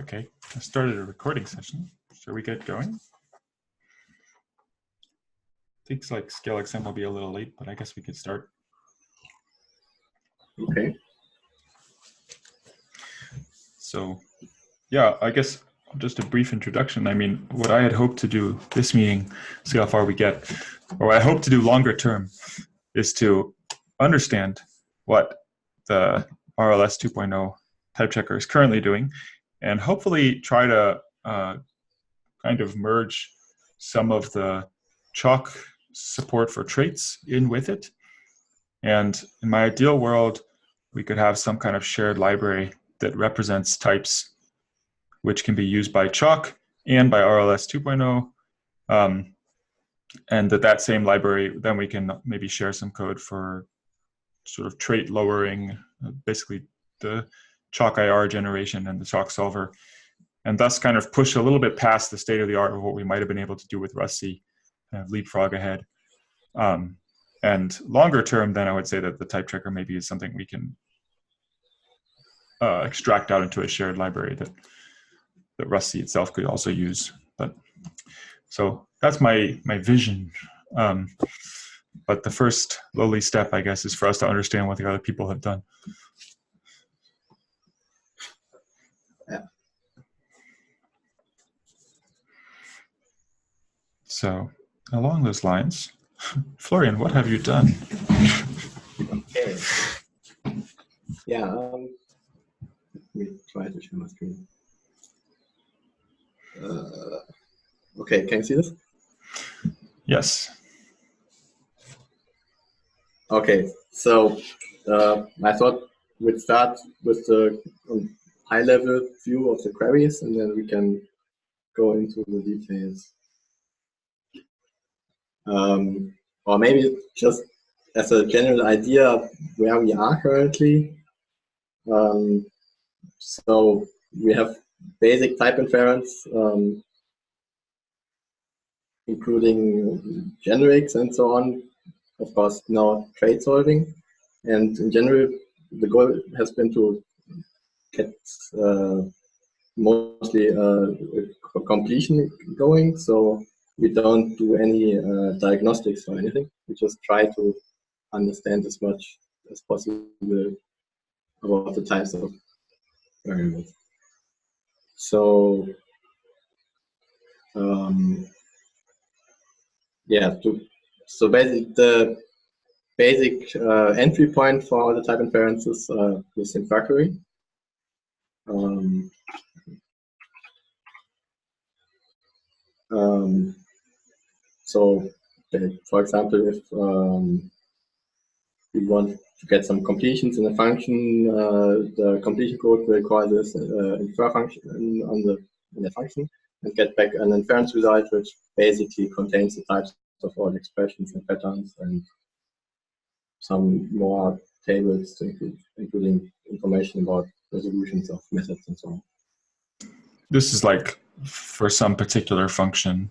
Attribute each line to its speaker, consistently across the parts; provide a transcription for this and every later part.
Speaker 1: Okay, I started a recording session. Shall we get going? Thinks like scale XM will be a little late, but I guess we could start.
Speaker 2: Okay.
Speaker 1: So, yeah, I guess just a brief introduction. I mean, what I had hoped to do this meeting, see how far we get, or what I hope to do longer term, is to understand what the RLS 2.0 type checker is currently doing, and hopefully try to kind of merge some of the chalk support for traits in with it. And in my ideal world, we could have some kind of shared library that represents types which can be used by chalk and by RLS 2.0. And that same library, then we can maybe share some code for sort of trait lowering, basically the chalk IR generation and the chalk solver, and thus kind of push a little bit past the state of the art of what we might have been able to do with Rusty, kind of leapfrog ahead. And longer term, then I would say that the type checker maybe is something we can extract out into a shared library that Rusty itself could also use. But so that's my vision. But the first lowly step, I guess, is for us to understand what the other people have done.
Speaker 2: Yeah.
Speaker 1: So along those lines, Florian, what have you done?
Speaker 2: Okay. Yeah. Let me try to share my screen. Okay, can you see this?
Speaker 1: Yes.
Speaker 2: Okay, so I thought we'd start with the high-level view of the queries, and then we can go into the details. Or maybe just as a general idea where we are currently. So we have basic type inference, including generics and so on. Of course, now trait solving. And in general, the goal has been to get mostly completion going. So we don't do any diagnostics or anything. We just try to understand as much as possible about the types of variables. So yeah, so basically the basic entry point for the type inferences is in factory. So, for example, if we want to get some completions in a function, the completion code will call this infer function in the function and get back an inference result, which basically contains the types of all expressions and patterns and some more tables, including information about resolutions of methods and so on.
Speaker 1: This is like for some particular function.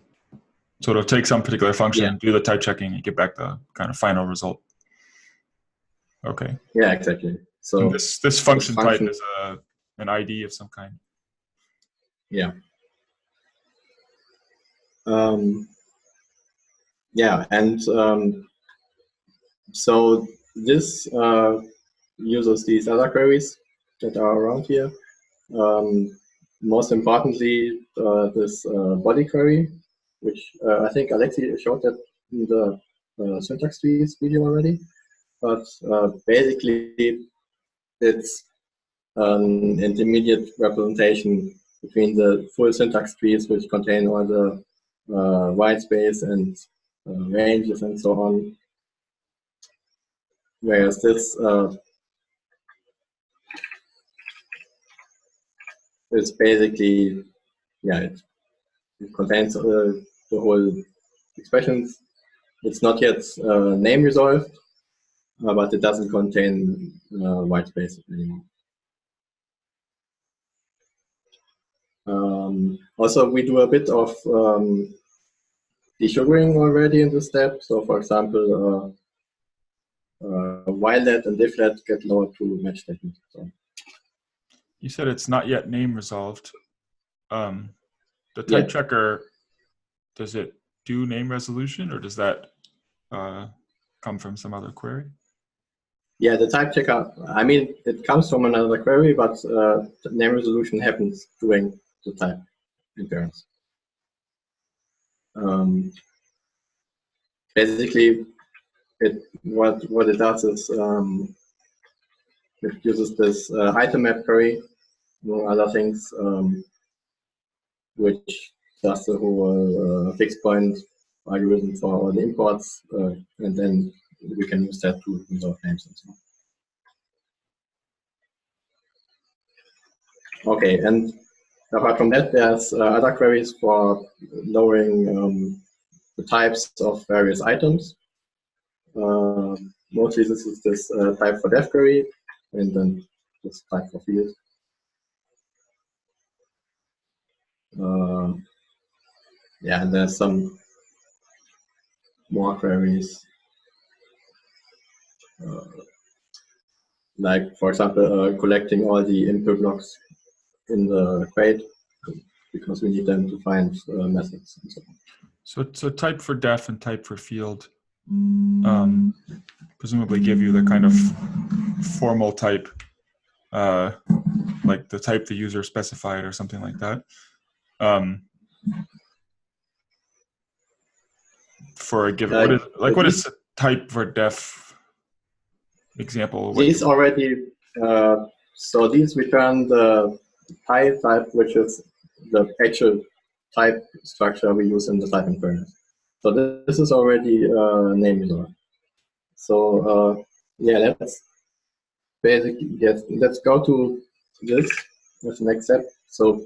Speaker 1: So it'll take some particular function and do the type checking and get back the kind of final result. Okay.
Speaker 2: Yeah, exactly. So
Speaker 1: and this function type is an ID of some kind.
Speaker 2: Yeah. Yeah, and so this uses these other queries that are around here. Most importantly, this body query, which I think Alexi showed that in the syntax trees video already. But basically, it's an intermediate representation between the full syntax trees, which contain all the white space and ranges and so on. Whereas this is basically, yeah, it contains the whole expressions. It's not yet name resolved, but it doesn't contain white space anymore. Also, we do a bit of desugaring already in this step. So, for example, whilelet and difflet get lowered to match statement. So.
Speaker 1: You said it's not yet name resolved. The type
Speaker 2: Yeah.
Speaker 1: checker, does it do name resolution, or does that come from some other query?
Speaker 2: Yeah, the type checker, I mean, it comes from another query, but the name resolution happens during the type inference. Basically, what it does is it uses this item map query, among other things, which does the whole fixed point algorithm for all the imports, and then we can use that to resolve names and so on. Okay, and apart from that, there's other queries for lowering the types of various items. Mostly this is this type for def query, and then this type for field. Yeah, and there's some more queries, like for example, collecting all the input blocks in the crate, because we need them to find methods and so on.
Speaker 1: So type for def and type for field presumably give you the kind of formal type, like the type the user specified or something like that. For a given, what is the type for def example?
Speaker 2: These already, so these return the type, which is the actual type structure we use in the type inference. So this is already name resolved. So yeah, let's basically let's go to this as the next step. So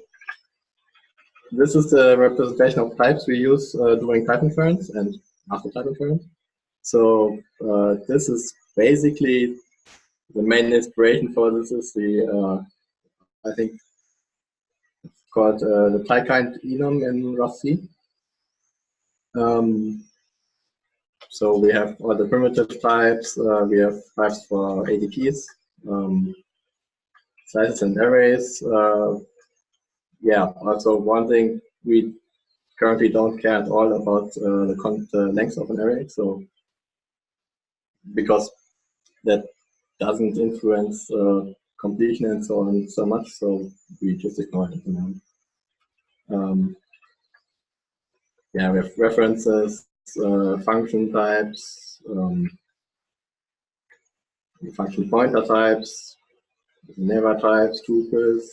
Speaker 2: this is the representation of types we use during type inference and after type inference. So this is basically the main inspiration for this is the I think it's called the type kind enum in Rust-C. So we have all the primitive types. We have types for ADPs, sizes and arrays. Yeah. Also, one thing we currently don't care at all about the length of an array. So because that doesn't influence completion and so on so much, so we just ignore it at the moment. Yeah, we have references, function types, function pointer types, never types, tuples,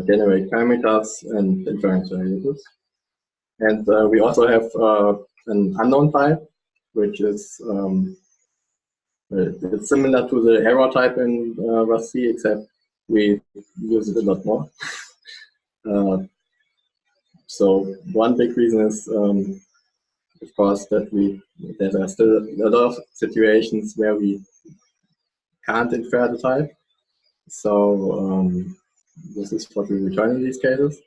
Speaker 2: generate parameters, and inference variables. And we also have an unknown type, which is it's similar to the error type in Rust-C, except we use it a lot more. So one big reason is, of course, that there are still a lot of situations where we can't infer the type. So this is what we return in these cases.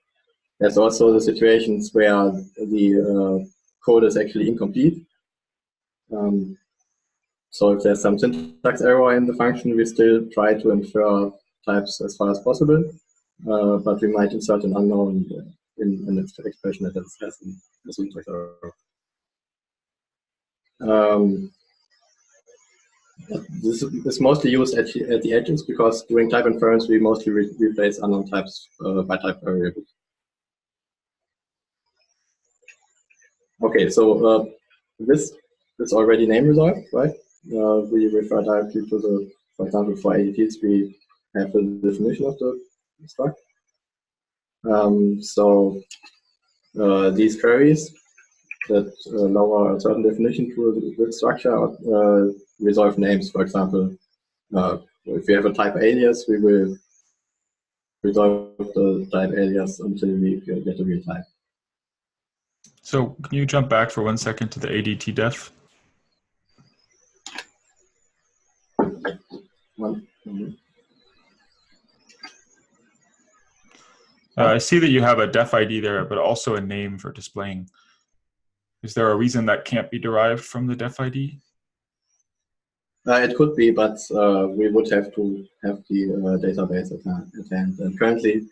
Speaker 2: There's also the situations where the code is actually incomplete. So if there's some syntax error in the function, we still try to infer types as far as possible, but we might insert an unknown in an expression that has a syntax error. This is mostly used at the edges, because during type inference we mostly replace unknown types by type variables. Okay, so this is already name resolved, right? We refer directly to the, for example, for ADTs, we have the definition of the struct. So these queries that lower a certain definition to the structure resolve names. For example, if we have a type alias, we will resolve the type alias until we get a real type.
Speaker 1: So can you jump back for 1 second to the ADT def? I see that you have a def ID there, but also a name for displaying. Is there a reason that can't be derived from the def ID?
Speaker 2: It could be, but we would have to have the database at hand. And currently,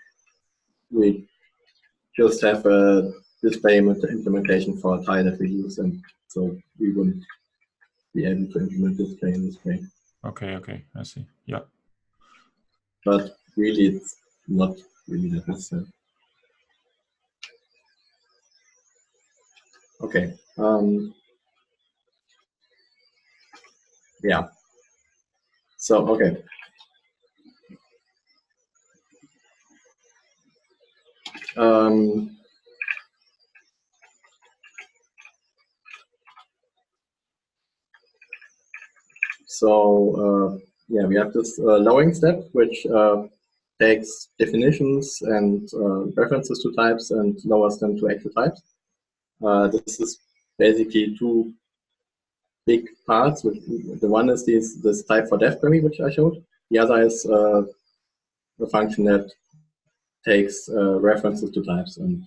Speaker 2: we just have a display implementation for a tile that we use, and so we wouldn't be able to implement display in this way.
Speaker 1: Okay, I see. Yeah.
Speaker 2: But really, it's not really that necessary. Okay. Yeah. So, okay. Yeah, we have this lowering step, which takes definitions and references to types and lowers them to actual types. This is basically two big parts. The one is this type for def query, which I showed. The other is the function that takes references to types and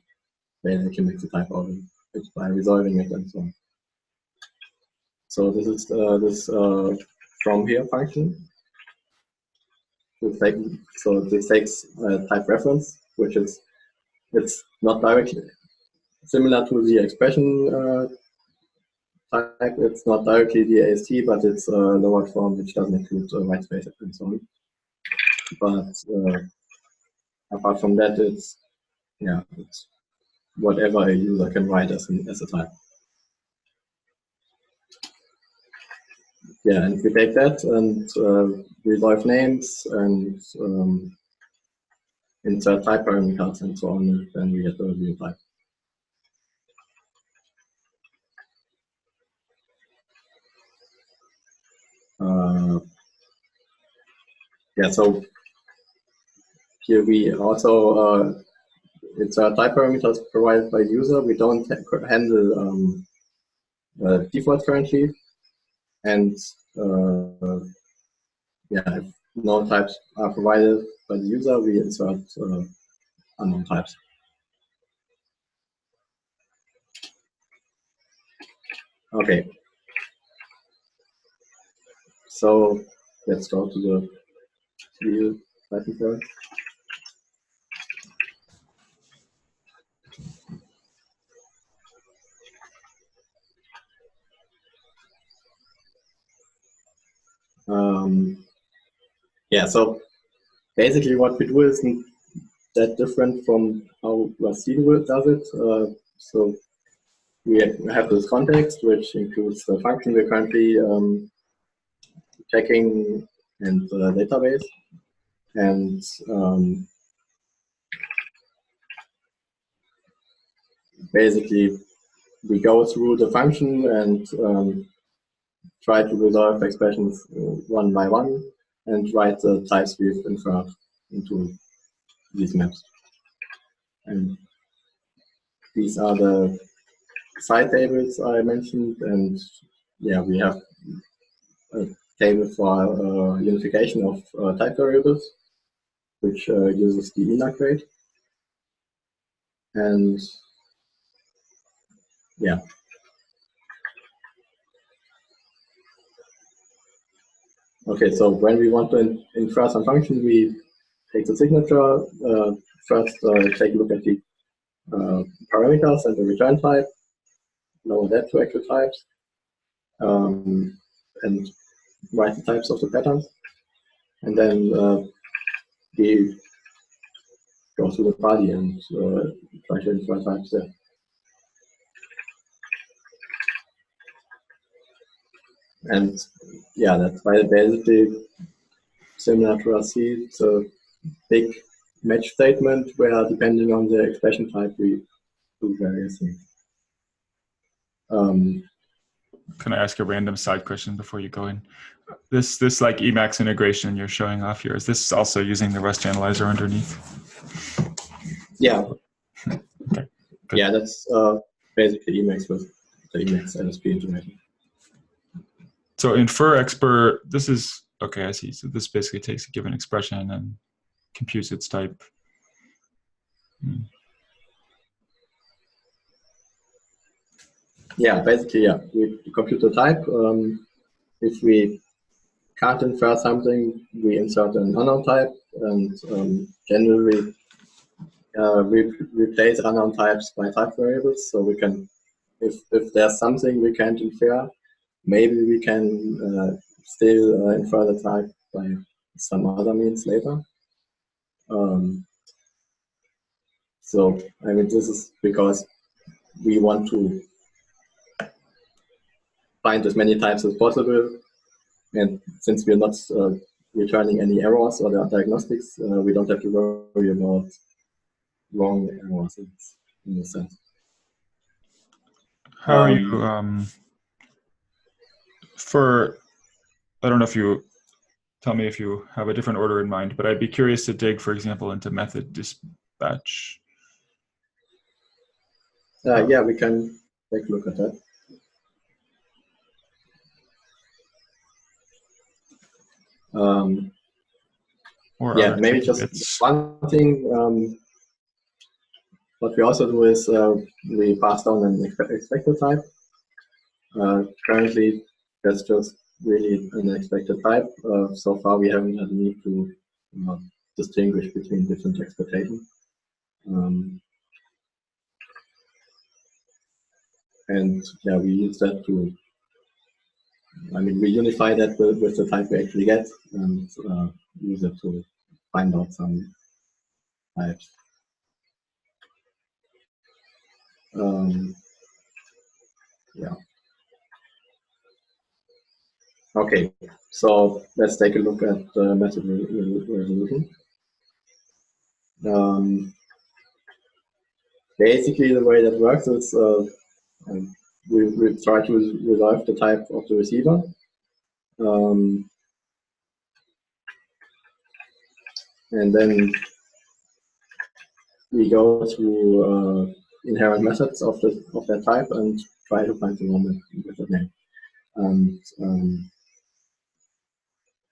Speaker 2: basically makes a type out of it by resolving it and so on. So this is this from here function. So this takes type reference, which is it's not directly similar to the expression type. It's not directly the AST, but it's a lower form which doesn't include white space and so on. But apart from that, it's whatever a user can write as a type. Yeah, and if we take that and resolve names and insert type parameters and so on, then we get the real type. Yeah, so here we also insert type parameters provided by the user. We don't handle defaults currently, and yeah, if no types are provided by the user, we insert unknown types. Okay, so let's go to the real Python code. Yeah, so basically what we do isn't that different from how Rust does it. So we have this context, which includes the function we're currently checking and the database. And basically, we go through the function and try to resolve expressions one by one and write the types we've inferred into these maps. And these are the side tables I mentioned, and yeah, we have a table for unification of type variables, which uses the INAC rate. And yeah. Okay, so when we want to infer some function, we take the signature, first take a look at the parameters and the return type, lower that to actual types, and write the types of the patterns. And then we go through the body and try to infer types there. And yeah, that's why basically similar to RC, it's a big match statement where depending on the expression type we do various things.
Speaker 1: Can I ask a random side question before you go in? This like Emacs integration you're showing off here, is this also using the Rust analyzer underneath?
Speaker 2: Yeah.
Speaker 1: Okay. Good.
Speaker 2: Yeah, that's basically Emacs with the Emacs LSP integration.
Speaker 1: So infer expert, this is, okay, I see. So this basically takes a given expression and computes its type.
Speaker 2: Yeah, basically, yeah. We compute the type. If we can't infer something, we insert an unknown type, and generally replace unknown types by type variables, so we can, if there's something we can't infer, maybe we can still infer the type by some other means later. So I mean, this is because we want to find as many types as possible, and since we're not returning any errors or diagnostics, we don't have to worry about wrong errors in a sense.
Speaker 1: How are you I don't know if you tell me if you have a different order in mind, but I'd be curious to dig, for example, into method dispatch.
Speaker 2: Yeah, we can take a look at that. Yeah, maybe just one thing. What we also do is we pass down an expected type. Currently, that's just really an expected type. So far, we haven't had a need to distinguish between different expectations. And yeah, we use that to, I mean, we unify that with the type we actually get and use it to find out some types. Yeah. Okay, so let's take a look at the method resolution. Basically, the way that works is we try to resolve the type of the receiver. And then we go through inherent methods of that type and try to find the one with that name. And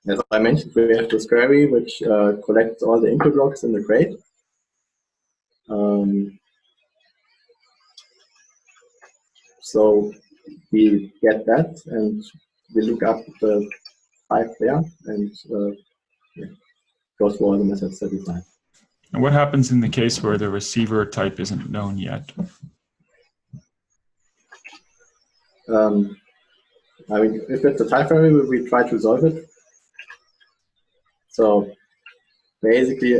Speaker 2: as I mentioned, we have this query which collects all the input blocks in the crate. So we get that and we look up the type there and go through all the methods that we find.
Speaker 1: And what happens in the case where the receiver type isn't known yet?
Speaker 2: I mean, if it's a type variable, we try to resolve it. So basically,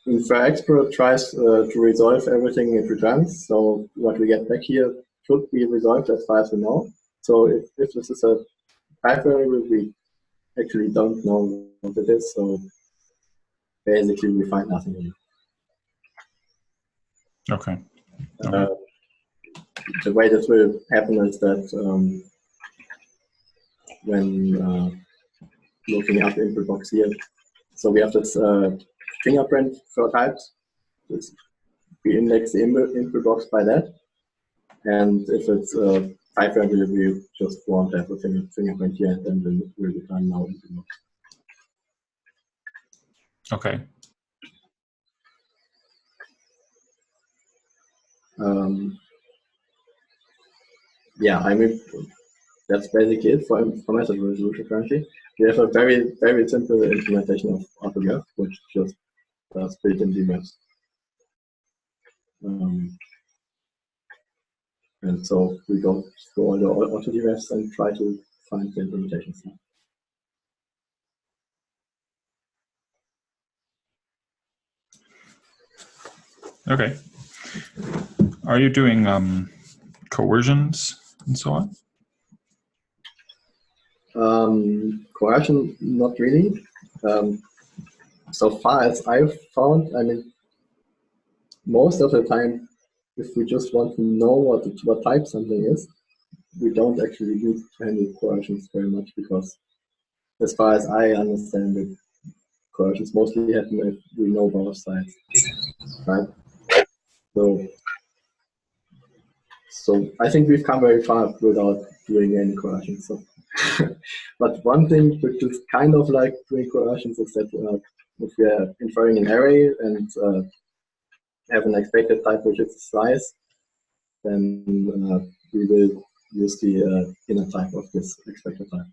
Speaker 2: Infer tries to resolve everything it returns. So what we get back here should be resolved as far as we know. So if this is a type variable, we actually don't know what it is. So basically, we find nothing here.
Speaker 1: Okay.
Speaker 2: The way this will happen is that when looking up the input box here, so we have this fingerprint for types. We index the input box by that, and if it's a type variable, we just want to have a fingerprint here, and then we'll return now input box.
Speaker 1: Okay.
Speaker 2: Yeah, I mean, that's basically it for method resolution currently. We have a very, very simple implementation of AutoDef, which just does built-in defs. And so we go through all the AutoDefs and try to find the implementations.
Speaker 1: Okay. Are you doing coercions and so on?
Speaker 2: Coercion, not really. So far as I've found, I mean, most of the time, if we just want to know what type something is, we don't actually use to handle coercions very much, because as far as I understand it, coercions mostly happen if we know both sides, right? So I think we've come very far without doing any coercions. So. But one thing which is kind of like doing coercions is that if we are inferring an array and have an expected type which is a slice, then we will use the inner type of this expected type,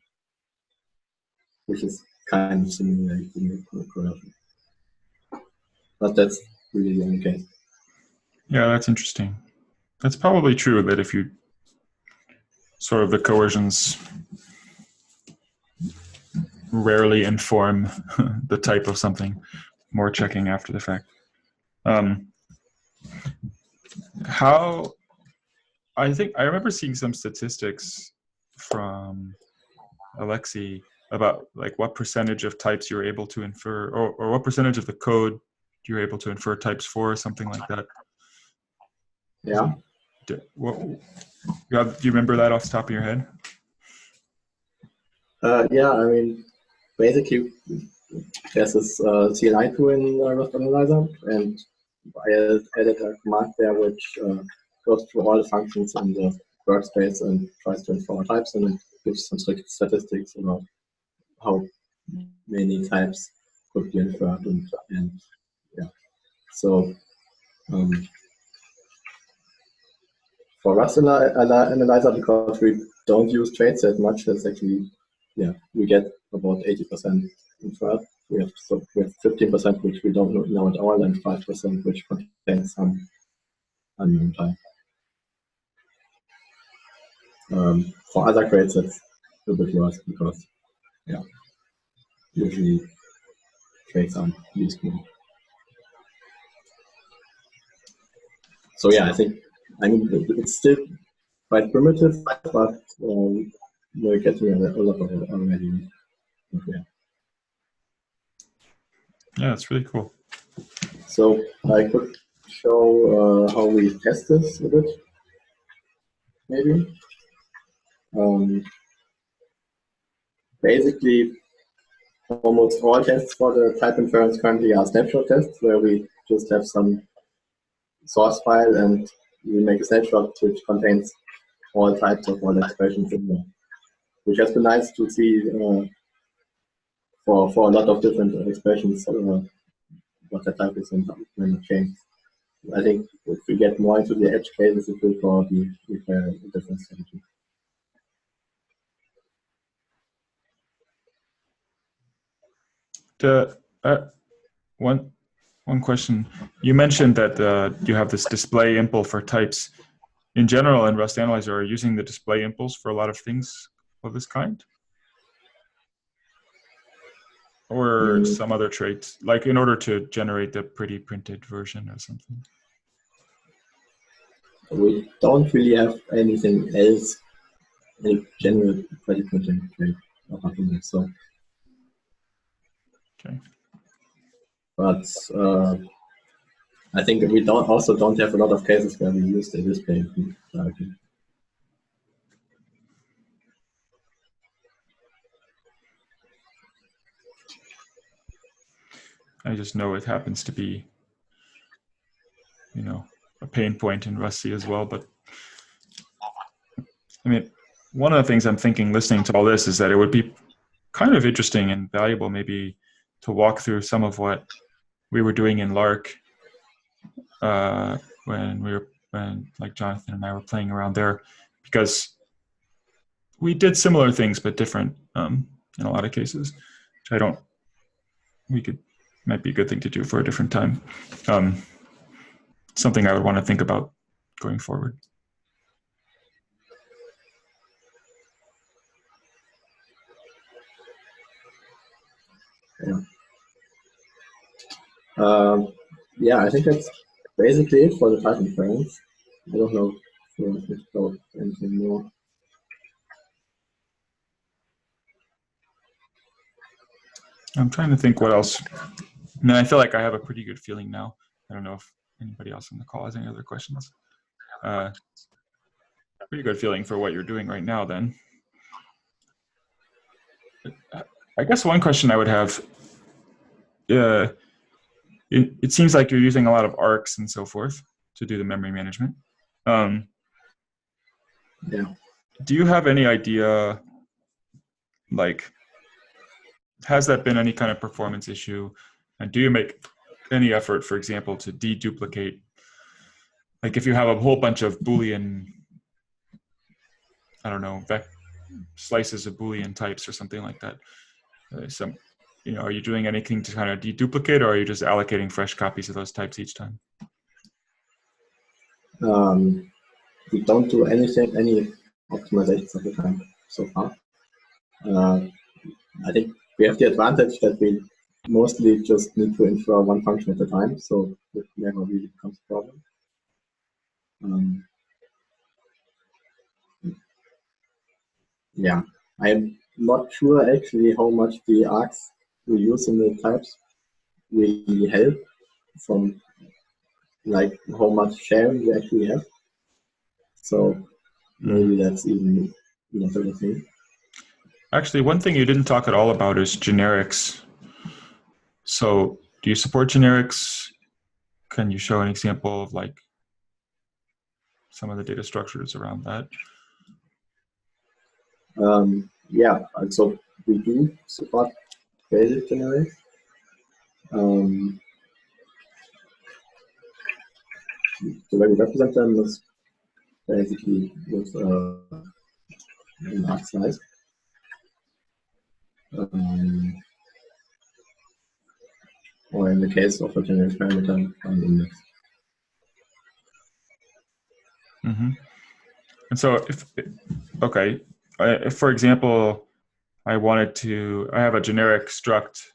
Speaker 2: which is kind of simulating the conversion. But that's really the only case.
Speaker 1: Yeah, that's interesting. That's probably true that if you sort of the coercions rarely inform the type of something, more checking after the fact. How I think I remember seeing some statistics from Alexei about like what percentage of types you were able to infer, or what percentage of the code you're able to infer types for, something like that.
Speaker 2: Yeah.
Speaker 1: Do you remember that off the top of your head?
Speaker 2: Yeah, I mean, basically, there's this CLI tool in Rust Analyzer, and I added a command there which goes through all the functions in the workspace and tries to infer types, and it gives some statistics about how many types could be inferred, and yeah. So for Rust Analyzer, because we don't use traits that much, that's actually, yeah, we get about 80% inferred. We have 15% which we don't know at all, and 5% which contains some unknown type. For other traits, it's a bit worse because, yeah, usually traits aren't used more. So yeah, I mean, it's still quite primitive, but we're getting a lot of it already. Yeah.
Speaker 1: Yeah, that's really cool.
Speaker 2: So I could show how we test this a bit, maybe. Basically, almost all tests for the type inference currently are snapshot tests, where we just have some source file and we make a snapshot which contains all types of all expressions in there, which has been nice to see for a lot of different expressions what the type is and when it changes. I think if we get more into the edge cases, it will probably require a different strategy.
Speaker 1: One question. You mentioned that you have this display impl for types. In general, in Rust Analyzer, are you using the display impls for a lot of things of this kind? Or some other traits, like in order to generate the pretty printed version or something?
Speaker 2: We don't really have anything else, any general pretty printed trait apart from that. So,
Speaker 1: okay.
Speaker 2: But I think we also don't have a lot of cases where we use the display directly.
Speaker 1: I just know it happens to be, a pain point in Rust as well. But I mean, one of the things I'm thinking listening to all this is that it would be kind of interesting and valuable maybe to walk through some of what we were doing in Lark when like Jonathan and I were playing around there, because we did similar things but different in a lot of cases, which might be a good thing to do for a different time. Something I would want to think about going forward.
Speaker 2: Yeah, I think that's basically it for the type inference. I don't know if you want to explore anything more.
Speaker 1: I'm trying to think what else. I mean, I feel like I have a pretty good feeling now. I don't know if anybody else on the call has any other questions. Pretty good feeling for what you're doing right now then. I guess one question I would have, it seems like you're using a lot of arcs and so forth to do the memory management.
Speaker 2: Yeah.
Speaker 1: Do you have any idea, like, has that been any kind of performance issue? And do you make any effort, for example, to deduplicate, like if you have a whole bunch of Boolean, I don't know, slices of Boolean types or something like that, are you doing anything to kind of deduplicate, or are you just allocating fresh copies of those types each time?
Speaker 2: We don't do any optimizations of the time so far. I think we have the advantage that we mostly just need to infer one function at a time, so it never really becomes a problem. Yeah, I'm not sure actually how much the args we use in the types really help from like how much sharing we actually have. So maybe that's even not a thing.
Speaker 1: Actually, one thing you didn't talk at all about is generics. So do you support generics? Can you show an example of like some of the data structures around that?
Speaker 2: Yeah, and so we do support basic generics. The way we represent them is basically with an arg size. Or in the case of a generic parameter, an index.
Speaker 1: Mm-hmm. And so if for example, I have a generic struct,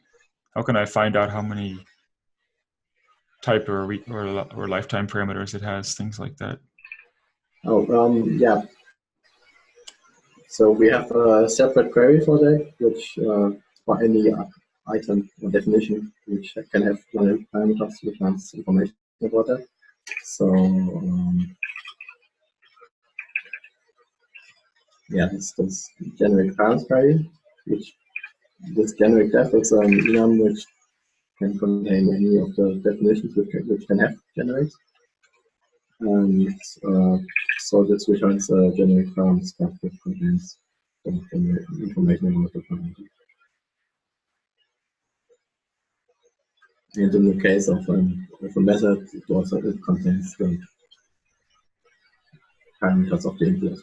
Speaker 1: how can I find out how many type or lifetime parameters it has, things like that?
Speaker 2: Yeah. So we have a separate query for that, which for any item or definition, which can have one parameters, which has information about that. So yeah, this generic params query, which this generic def is an enum which can contain any of the definitions which can have generics. And so this returns a generic param stuff which contains the information about the parameter. And in the case of a method, it contains the parameters of the input.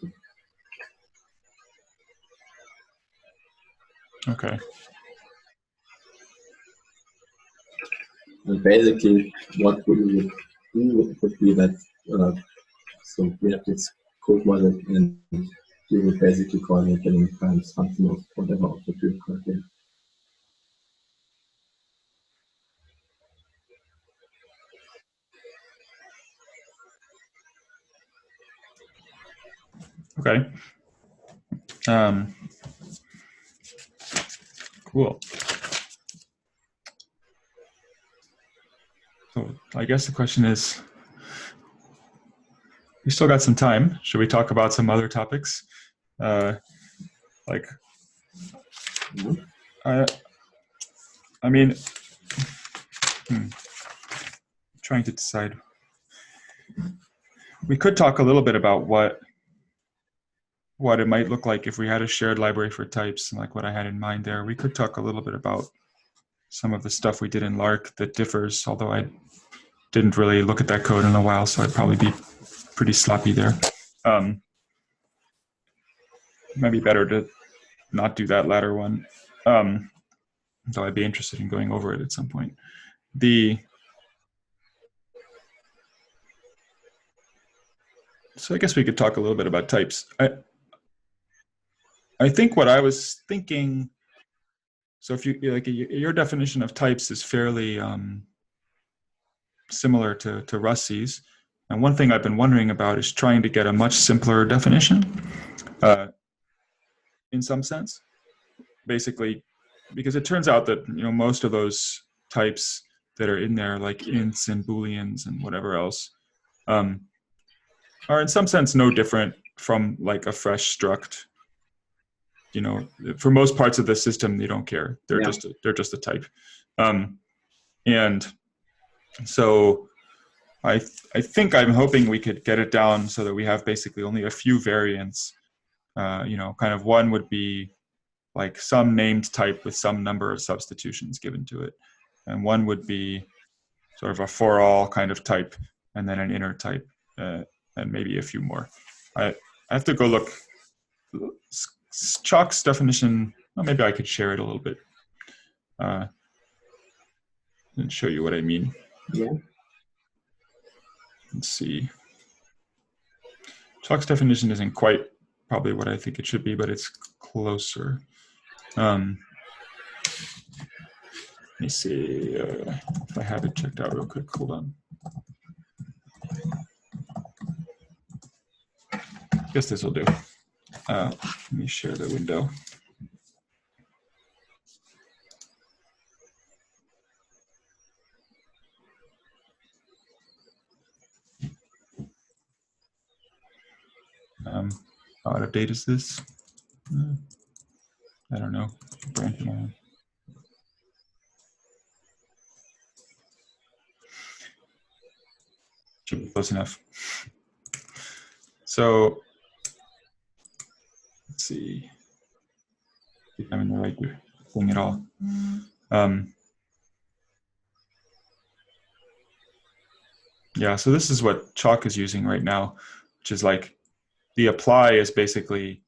Speaker 1: Okay.
Speaker 2: And basically, what we would do would be that so we have this code model, and you would basically call it generic params function of whatever object you call it.
Speaker 1: Okay. Cool. So I guess the question is, we still got some time. Should we talk about some other topics? Like, I mean, trying to decide. We could talk a little bit about what it might look like if we had a shared library for types, and like what I had in mind there. We could talk a little bit about some of the stuff we did in Lark that differs, although I didn't really look at that code in a while, so I'd probably be pretty sloppy there. Maybe better to not do that latter one, though I'd be interested in going over it at some point. So I guess we could talk a little bit about types. I think what I was thinking, so if you like, your definition of types is fairly similar to Rusty's. And one thing I've been wondering about is trying to get a much simpler definition in some sense. Basically, because it turns out that most of those types that are in there, like ints and booleans and whatever else, are in some sense no different from like a fresh struct. For most parts of the system, you don't care. They're just a type, and so I think I'm hoping we could get it down so that we have basically only a few variants. Kind of one would be like some named type with some number of substitutions given to it, and one would be sort of a for all kind of type, and then an inner type, and maybe a few more. I have to go look. Chalk's definition, well, maybe I could share it a little bit. and show you what I mean.
Speaker 2: Yeah.
Speaker 1: Let's see. Chalk's definition isn't quite probably what I think it should be, but it's closer. Let me see if I have it checked out real quick. Hold on. I guess this will do. Let me share the window. How out of date is this? I don't know. Should be close enough. So let's see if I'm in the right thing at all. Yeah, so this is what Chalk is using right now, which is like the apply is basically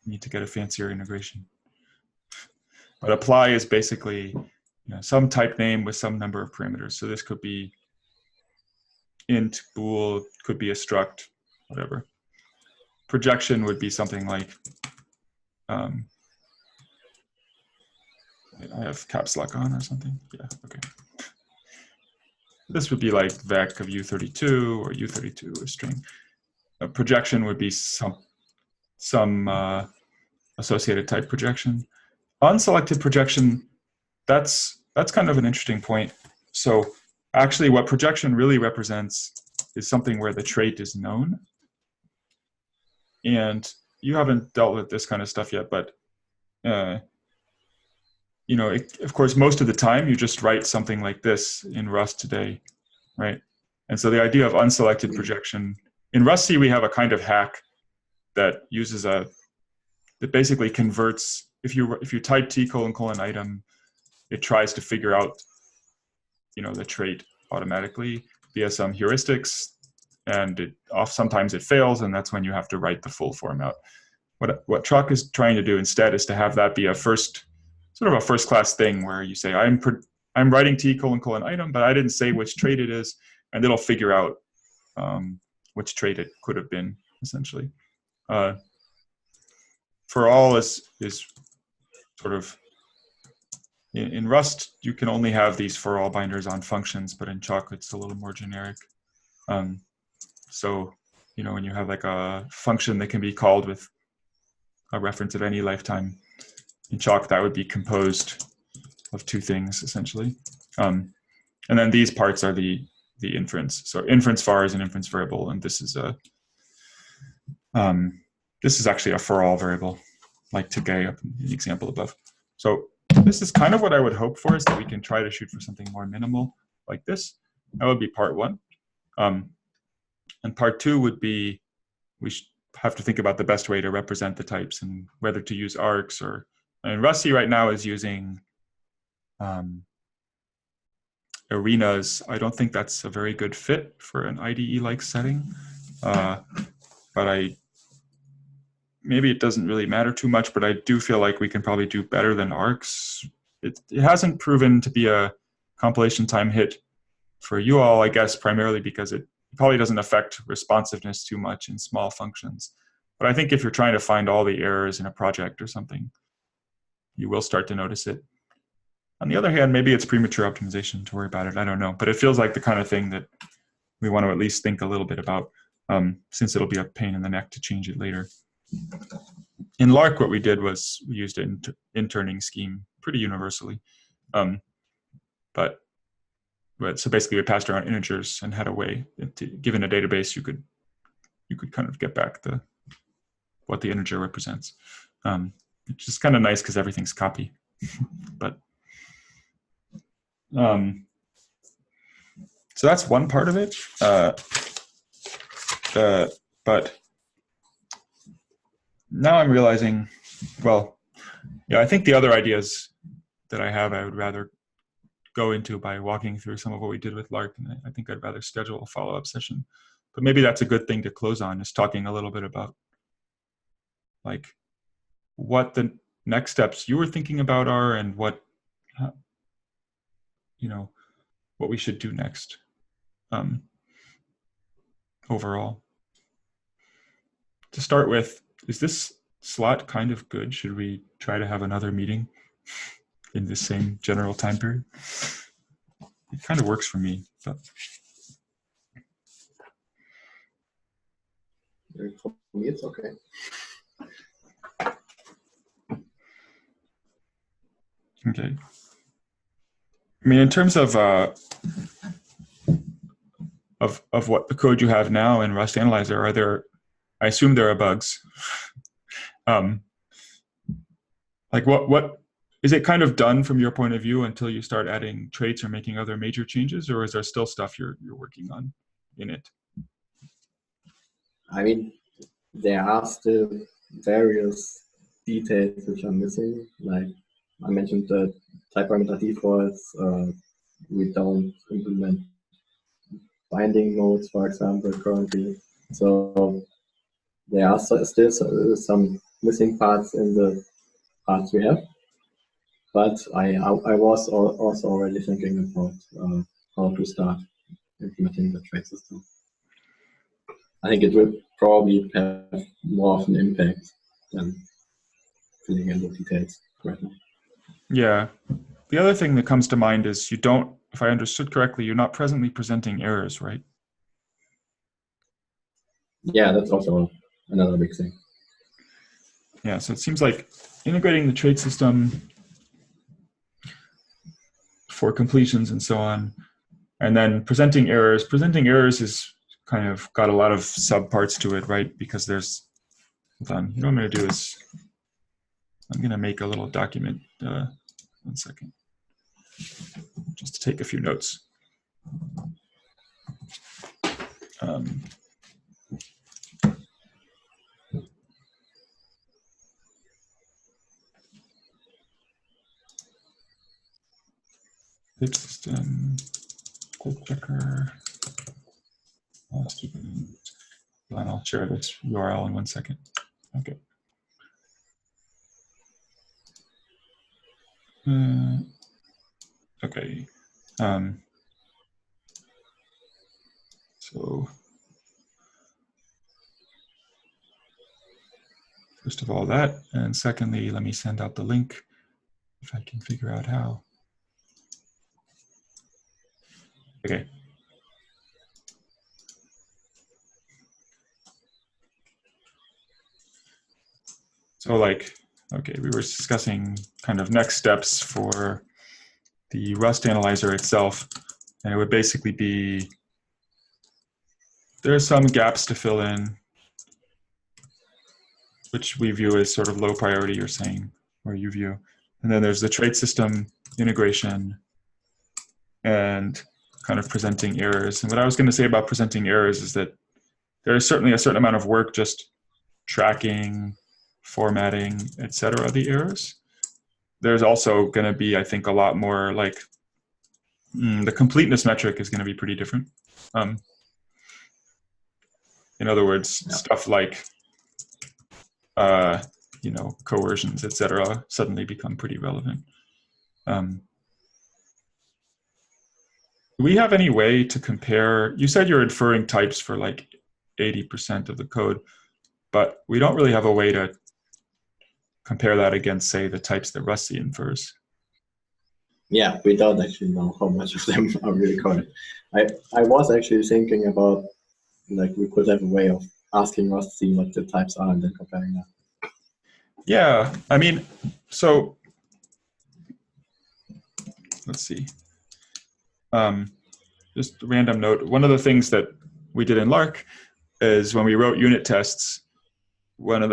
Speaker 1: need to get a fancier integration. But apply is basically some type name with some number of parameters. So this could be int, bool, could be a struct, whatever. Projection would be something like, I have caps lock on or something. Yeah, okay. This would be like vec of u32 or u32 or string. A projection would be some associated type projection. Unselected projection, that's kind of an interesting point. So actually what projection really represents is something where the trait is known. And you haven't dealt with this kind of stuff yet, but of course, most of the time you just write something like this in Rust today, right? And so the idea of unselected projection, in Rust C we have a kind of hack that uses that basically converts, if you type t::item, it tries to figure out the trait automatically via some heuristics, and sometimes it fails, and that's when you have to write the full form out. What Chalk is trying to do instead is to have that be a first class thing where you say I'm writing t::item, but I didn't say which trait it is, and it'll figure out which trait it could have been, essentially. For all is sort of, in Rust you can only have these for all binders on functions, but in Chalk it's a little more generic. So when you have like a function that can be called with a reference of any lifetime, in Chalk that would be composed of two things essentially. And then these parts are the inference. So inference var is an inference variable, and this is actually a for all variable, like today up in the example above. So this is kind of what I would hope for, is that we can try to shoot for something more minimal like this. That would be part one. And part two would be, we have to think about the best way to represent the types and whether to use arcs or, Rust C right now is using arenas. I don't think that's a very good fit for an IDE-like setting, but maybe it doesn't really matter too much, but I do feel like we can probably do better than arcs. It hasn't proven to be a compilation time hit for you all, I guess, primarily because it probably doesn't affect responsiveness too much in small functions. But I think if you're trying to find all the errors in a project or something, you will start to notice it. On the other hand, maybe it's premature optimization to worry about it. I don't know. But it feels like the kind of thing that we want to at least think a little bit about, since it'll be a pain in the neck to change it later. In Lark, what we did was we used an interning scheme pretty universally. But so basically we passed around integers and had a way to, given a database, you could kind of get back what the integer represents. Which is kind of nice because everything's copy. But so that's one part of it. But now I'm realizing, well, yeah, I think the other ideas that I have, I would rather go into by walking through some of what we did with Lark, and I think I'd rather schedule a follow-up session. But maybe that's a good thing to close on, is talking a little bit about like what the next steps you were thinking about are, and what what we should do next overall. To start with, is this slot kind of good? Should we try to have another meeting in the same general time period? It kind of works for me, but
Speaker 2: For me, it's okay.
Speaker 1: okay. I mean, in terms of what the code you have now in Rust Analyzer, I assume there are bugs. Like what is it kind of done from your point of view until you start adding traits or making other major changes, or is there still stuff you're working on in it?
Speaker 2: I mean, there are still various details which are missing. Like I mentioned, the type parameter defaults. We don't implement binding modes, for example, currently. So there are still some missing parts in the parts we have. But I was also already thinking about how to start implementing the trait system. I think it will probably have more of an impact than filling in the details right now.
Speaker 1: Yeah. The other thing that comes to mind is you don't, if I understood correctly, you're not presently presenting errors, right?
Speaker 2: Yeah, that's also another big thing.
Speaker 1: Yeah, so it seems like integrating the trait system for completions and so on, and then presenting errors. Presenting errors is kind of got a lot of subparts to it, right? Because there's, hold on, what I'm going to do is I'm going to make a little document. 1 second. Just to take a few notes. Trait system, code checker. I'll share this URL in 1 second. Okay. Okay. So first of all that, and secondly, let me send out the link if I can figure out how. Okay. So like, okay, we were discussing kind of next steps for the Rust analyzer itself, and it would basically be, there are some gaps to fill in, which we view as sort of low priority, you're saying, or you view. And then there's the trait system integration and kind of presenting errors. And what I was going to say about presenting errors is that there is certainly a certain amount of work just tracking, formatting, etc. the errors. There's also going to be, I think, a lot more like the completeness metric is going to be pretty different. In other words, stuff like coercions, etc., suddenly become pretty relevant. Do we have any way to compare? You said you're inferring types for like 80% of the code, but we don't really have a way to compare that against, say, the types that Rusty infers.
Speaker 2: Yeah, we don't actually know how much of them are really correct. I was actually thinking about, like, we could have a way of asking Rusty what the types are and then comparing that.
Speaker 1: Yeah, I mean, so let's see. Just a random note. One of the things that we did in Lark is when we wrote unit tests, one of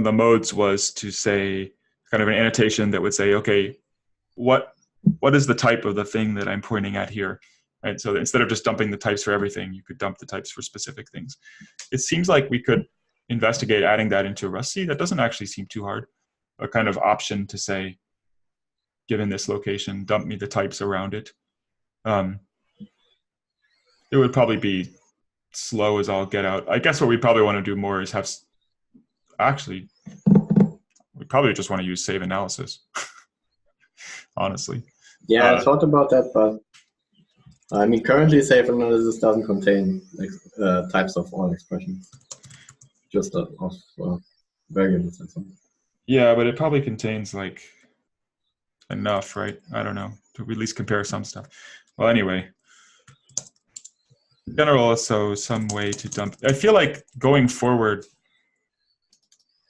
Speaker 1: the modes was to say kind of an annotation that would say, okay, what is the type of the thing that I'm pointing at here? Right. So instead of just dumping the types for everything, you could dump the types for specific things. It seems like we could investigate adding that into Rusty. That doesn't actually seem too hard. A kind of option to say, given this location, dump me the types around it. It would probably be slow as all get out. I guess what we probably want to do more is have actually, we probably just want to use save analysis, honestly.
Speaker 2: Yeah, I thought about that, but I mean, currently save analysis doesn't contain types of all expressions, just of variables and so on.
Speaker 1: Yeah, but it probably contains like enough, right? I don't know, to at least compare some stuff. Well, anyway, in general, so some way to dump. I feel like going forward,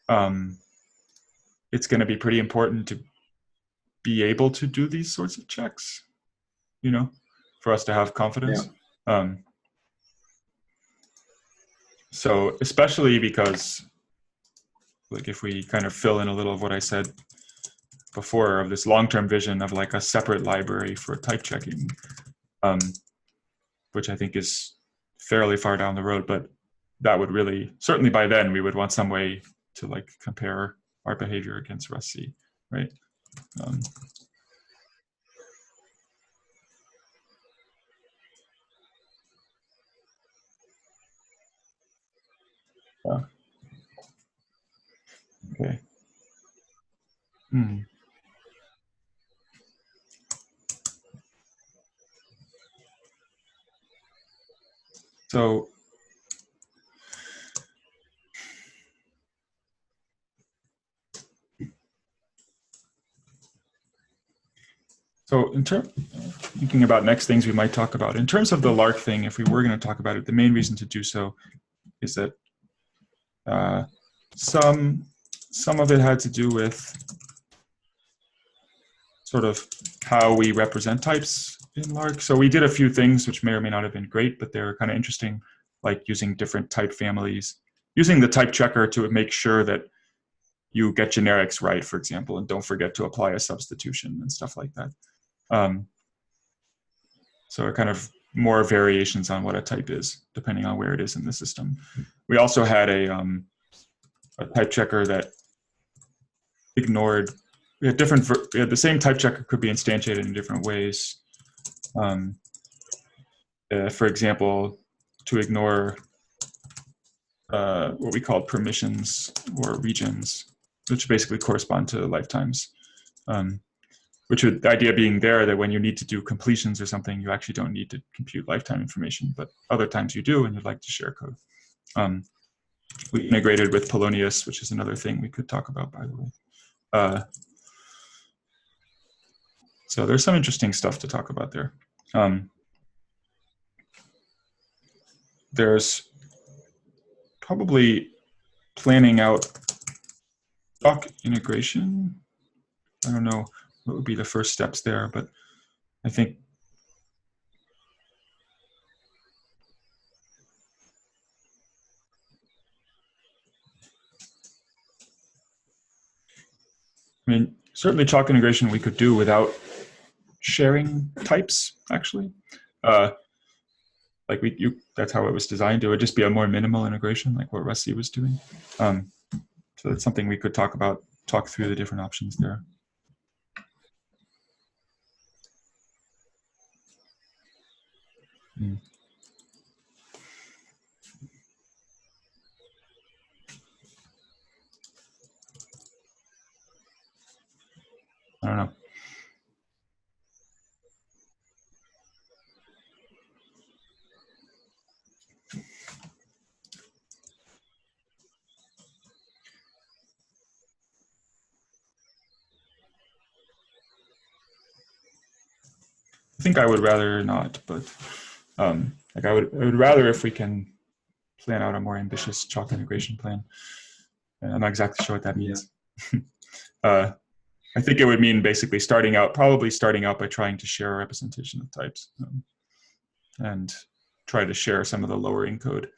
Speaker 1: it's going to be pretty important to be able to do these sorts of checks, you know, for us to have confidence. Yeah. So especially because, like, if we kind of fill in a little of what I said before of this long-term vision of like a separate library for type checking, which I think is fairly far down the road, but that would really, certainly by then, we would want some way to like compare our behavior against RustC, right? Yeah. Okay. So in terms, thinking about next things we might talk about, in terms of the Lark thing, if we were going to talk about it, the main reason to do so is that some of it had to do with sort of how we represent types in Lark. So we did a few things which may or may not have been great, but they were kind of interesting, like using different type families, using the type checker to make sure that you get generics right, for example, and don't forget to apply a substitution and stuff like that. So kind of more variations on what a type is, depending on where it is in the system. We also had a type checker that ignored, we had the same type checker could be instantiated in different ways. For example, to ignore what we call permissions or regions, which basically correspond to lifetimes. Which would, the idea being there that when you need to do completions or something, you actually don't need to compute lifetime information, but other times you do and you'd like to share code. We integrated with Polonius, which is another thing we could talk about, by the way. So there's some interesting stuff to talk about there. There's probably planning out doc integration. I don't know what would be the first steps there, but I think certainly chalk integration we could do without sharing types, actually. Like that's how it was designed. It would just be a more minimal integration, like what RustC was doing. So that's something we could talk through the different options there. I don't know. I think I would rather not, but like I would rather if we can plan out a more ambitious chalk integration plan. And I'm not exactly sure what that means. Yeah. I think it would mean basically probably starting out by trying to share a representation of types and try to share some of the lowering code.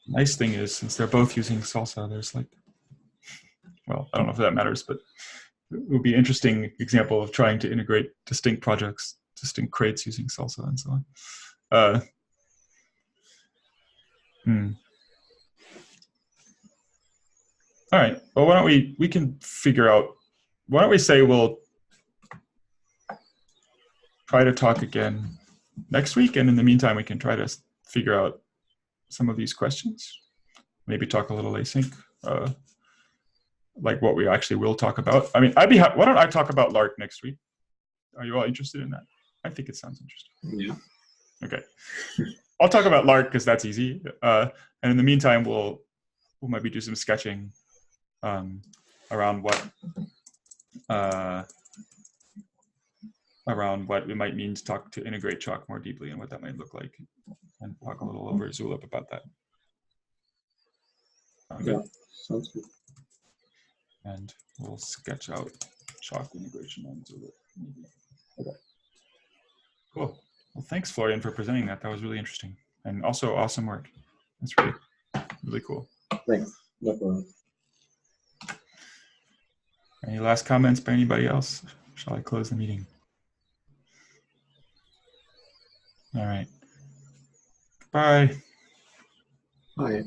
Speaker 1: Nice thing is, since they're both using salsa, there's like, well, I don't know if that matters, but it would be an interesting example of trying to integrate distinct projects, distinct crates using salsa and so on. All right, well, why don't we can figure out, why don't we say we'll try to talk again next week. And in the meantime, we can try to figure out some of these questions. Maybe talk a little async, like what we actually will talk about. I mean, why don't I talk about Lark next week? Are you all interested in that? I think it sounds interesting.
Speaker 2: Yeah.
Speaker 1: Okay. I'll talk about Lark because that's easy. And in the meantime, we'll maybe do some sketching around what it might mean to integrate Chalk more deeply and what that might look like, and talk a little over Zulip about that.
Speaker 2: Yeah, sounds good.
Speaker 1: And we'll sketch out Chalk integration on Zulip. Maybe. Okay. Cool. Well, thanks, Florian, for presenting that. That was really interesting, and also awesome work. That's really cool.
Speaker 2: Thanks. No problem.
Speaker 1: Any last comments by anybody else? Shall I close the meeting? All right. Bye.
Speaker 2: Bye.